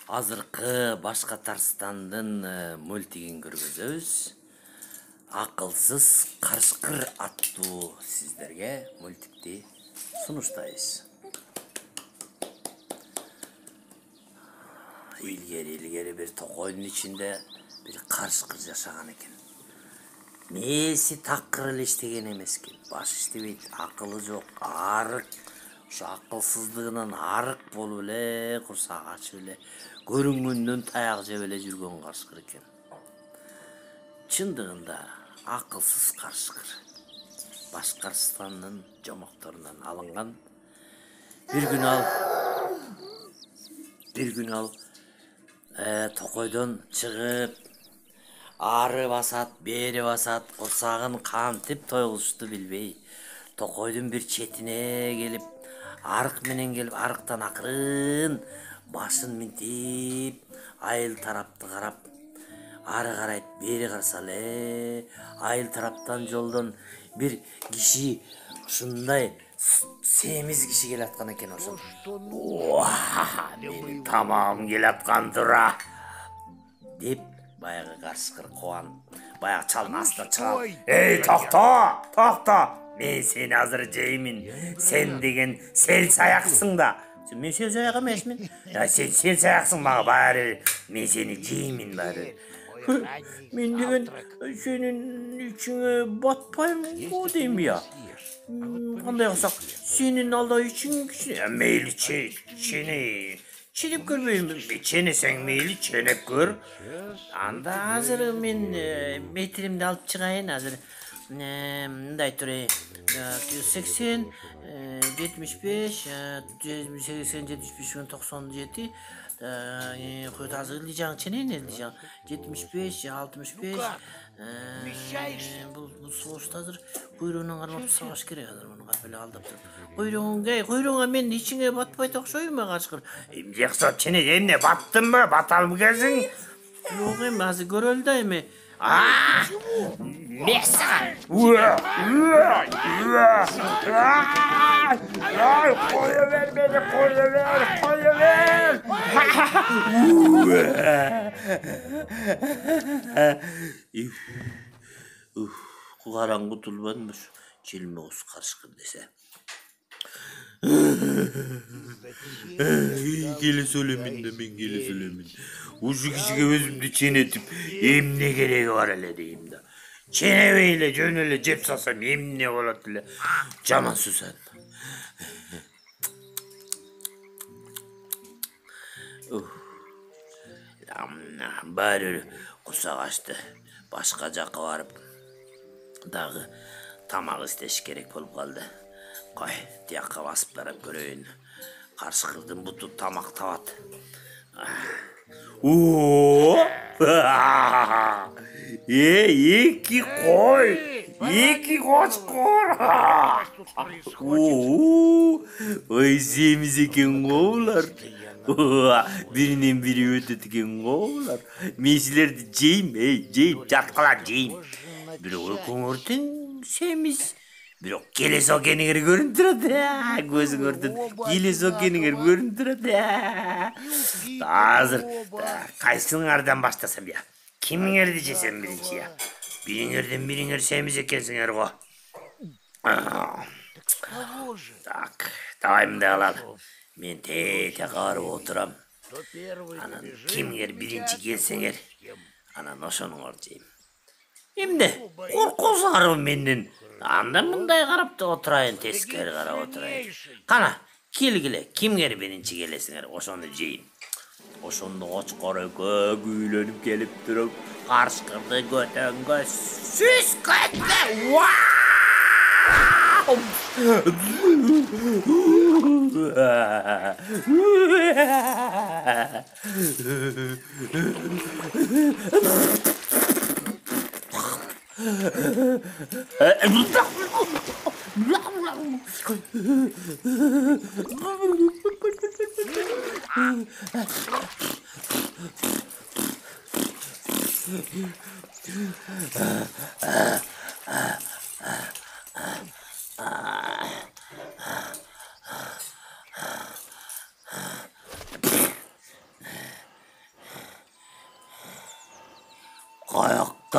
Азыркы Башкатарстандын мультигин көргөзөбүз. Акылсыз карышкыр аттуу сиздерге мультикти сунуштайбыз. Илгери бир токойдун ичинде бир карышкыр жашаган экен. Мээси такыр эле иштеген эмес экен. Баш иштебейт, акылы жок, арык. Ошо акылсыздыгынан арык болуп эле, курсак ачып эле, көрүнгөндөн таяк жеп эле жүргөн карышкыр экен. Чындыгында акылсыз карышкыр. Башкарстандын жомокторунан алынган. Bir gün al токойдон чыгып, ары басат, бери басат, курсагын кантип тойгузушту билбей, токойдун бир четине келип, арык менен келип, арыктан акырын башын минтип, айыл тарапты карап, ары карайт, бери караса эле, айыл тараптан жолдон бир киши ушундай семиз киши келаткан экен. Ошо менин тамам келаткан тура деп баягы карышкыр кубанып, баягы чалдын астына чыгып, эй, токто, мен сени азыр жеймин, сен деген сел саяксың да. Мен сел саяк эмесмин. Сен сел саяксың, мага баары, мен сени жеймин баары. Мен деген сенин ичиңе батпайм го дейм я. Кандай кылсак, сенин алда ичиң кичине, мейли ченеп көрбөйм, ченесең мейли ченеп көр. Анда азыр мен метримди алып чыгайын, азыр мындай турай, 80, 75, 80, 75, 97, кuyta azır diyeceğim çene ne diyeceğim 75 65 bu soğuşta hazır kuyruğunun karnı savaş gerek hazır bunu böyle aldırıp kuyruğuna men içine batpaydı okşayım mı kaçkır yoksa çene yerine battın mı batal mı gezin yok hem hazır görüldü mi Mesal. Koyuver beni, koyuver. Karangu tulbanmış. Çelme olsun karışkır dese. Gele söylemin de ben gele söylemin. Uşu kişiye özümde çenetip emne gereği var hele deyim de. Çeneveyle cönöyle cep sasam emne olat ile. Canan susan. Bari kusak açtı. Başka cakı varıp dağı tamak isteş gerek bolup kaldı. Koy, diyakka basıp barıp göreyim. Karışkırdım butu tamak tavat. İki koy. İki koç koy. Oy semiz eken oğlar. Birinin biri ötetiken oğlar. Mesilerdi ceyim, çatkalar ceyim. Bir o koңуртun semiz. Бирок келес окениңер көрүнүп турат. Көзүң өртүп, келес окениңер көрүнүп турат. Азыр кайсыңардан баштасам я? Кимиңерди жесем биринчи я? Бириңерден бириңер семиз экенсиңер го. Так, давай мындай кылалы. Мен тете карып отурам. Анан кимиңер биринчи келсеңер, анан ошонуңор жейм. Эмне? Коркосуңарбы менден? Анда мындай карап да отурайын, тескери карап отурайын. Кана, келгиле, кимгер биринчи келесиңер, ошону жейин. Ошондо кочкор экөө күйлөнүп келип туруп, карышкырды көтөнгө сүскөттү.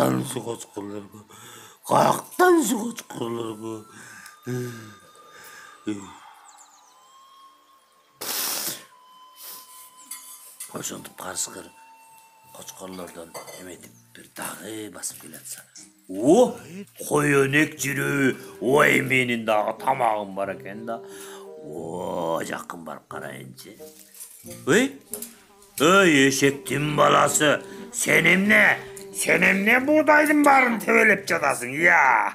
Kayaktan su koçkurlar bu. Kayaktan su koçkurlar bu. Oşontup karşıkır koçkorlardan emetip bir dağı basıp geletsa. O koyonek jürü, oy menin dağı tamağım var eken da. O jakın barıp karayınca. Ey eşektin balası, senim ne buğdaydın barın tevelep çadasın ya.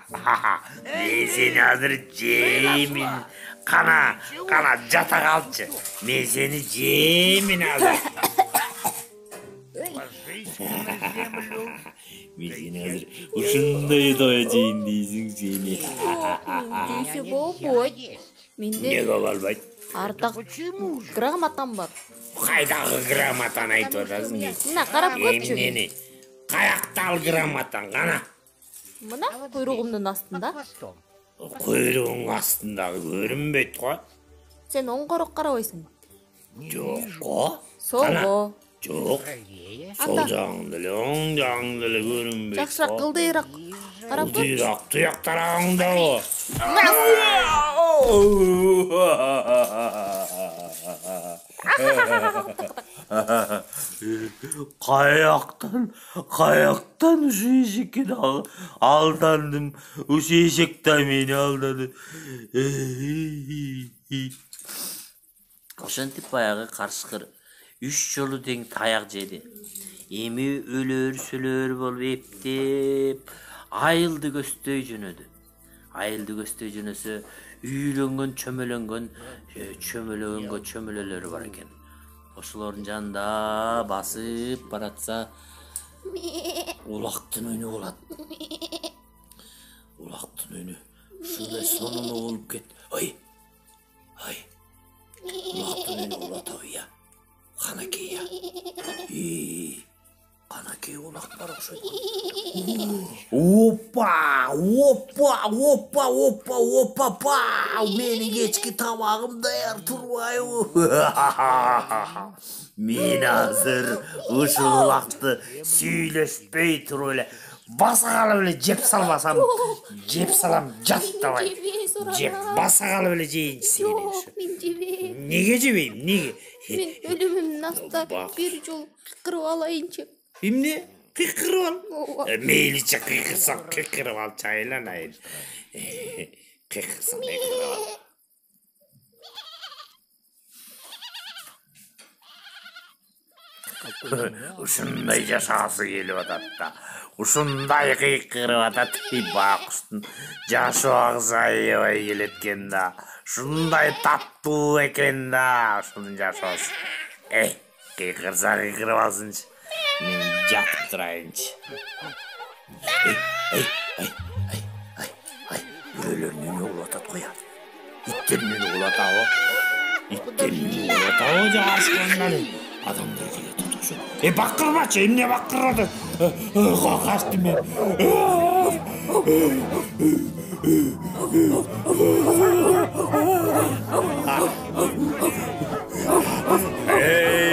Ben seni hazır Cem'in kana jata kalçı. Ben seni Cem'in hazır. Ben seni hazır uşunday doyacağım deysin seni. Десе болбойт. Менде Ne kovalbay? артак грамотам бар. Kaydağı gramatan aytı odasın ki. Мына карап көрчү. Emneni. Kayaktal gramatan kana. Мына куйругумдун астында. Kuyruğun astındağı görünbeyt koy. Сен оң корок карабайсың. Yok o. Солго. Yok. Sol жаңдылы, оң жаңдылы görünbeyt Жакшыраак кылдыйраак карап көрчү. Duyrak tuyak tarağında o. Kayaktan şu eşekке aldandım. Şu eşek de beni aldadı. Oşantip bayağı karşıkır. 3 yolu den tayak jedi. Emi ölür sülür bolup eptip ayıldı göstöy jönödü. Ayıldı göstöy jönösü üylөнгөн çömölölери бар экен. Ошолордун жанында басып баратса улактын үнү болот. Улактын үнү ушундай сонуну болуп кет. Ой. Улактын үнү болот я. Канакей я. Канакей улак бар окшойт. Опа. Менин кечки тамагым даяр турбайбы? Мен азыр ушул улакты сүйлөшпөй туруп эле баса калып эле жеп салам жаттабай. Жеп баса калып эле жейинчи сени ушу. Мен жебейм. Неге жебейм? Неге? Мен өлүмүмдүн астында бир жол кырып алайынчы. Эмне? Кыйкырып ал. Ооба. Мейличе кыйкырсаң кыйкырып ал чайланайын. Кыйкырсаң кыйкырып ал. Ушундай жашаасы келип атат да. Ушундай кыйкырып атат. Бакустун жашы агысы аябай келет экен да. Ушундай таттуу экен да. Ушунун жашоосу. Кыйкырса кыйкырып алсынчы. Мен жатып турайынчы. Бүрөлөр мени улатат коя. Иттер мени улатабы? Жашкандан адамдар келет отушу. Бакырбачы, эмне бакырады? Качтым мен.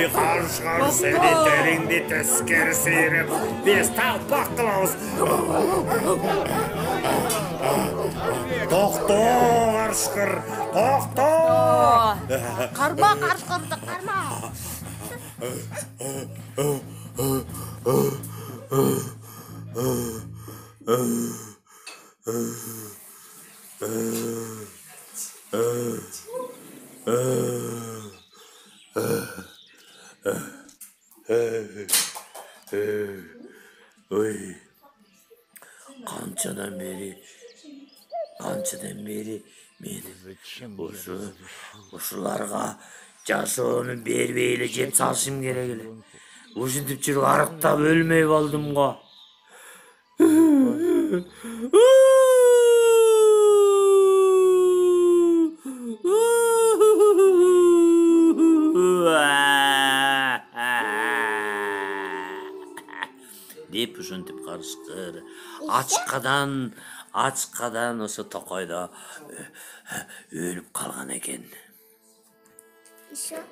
Карышкар сени тереңди тескери сейреп, биз талпак кылабыз. Токто, карышкар, токто! Карма карышкарды карма. Kançadan beri menim uşularga жашоону бербей эле жеп салышым керек эле. Ушинтип жүрүп арыктап өлмөй болдум го. Деп ушинтип карышкыр. Ачкадан ошо токойдо өлүп калган экен. Еще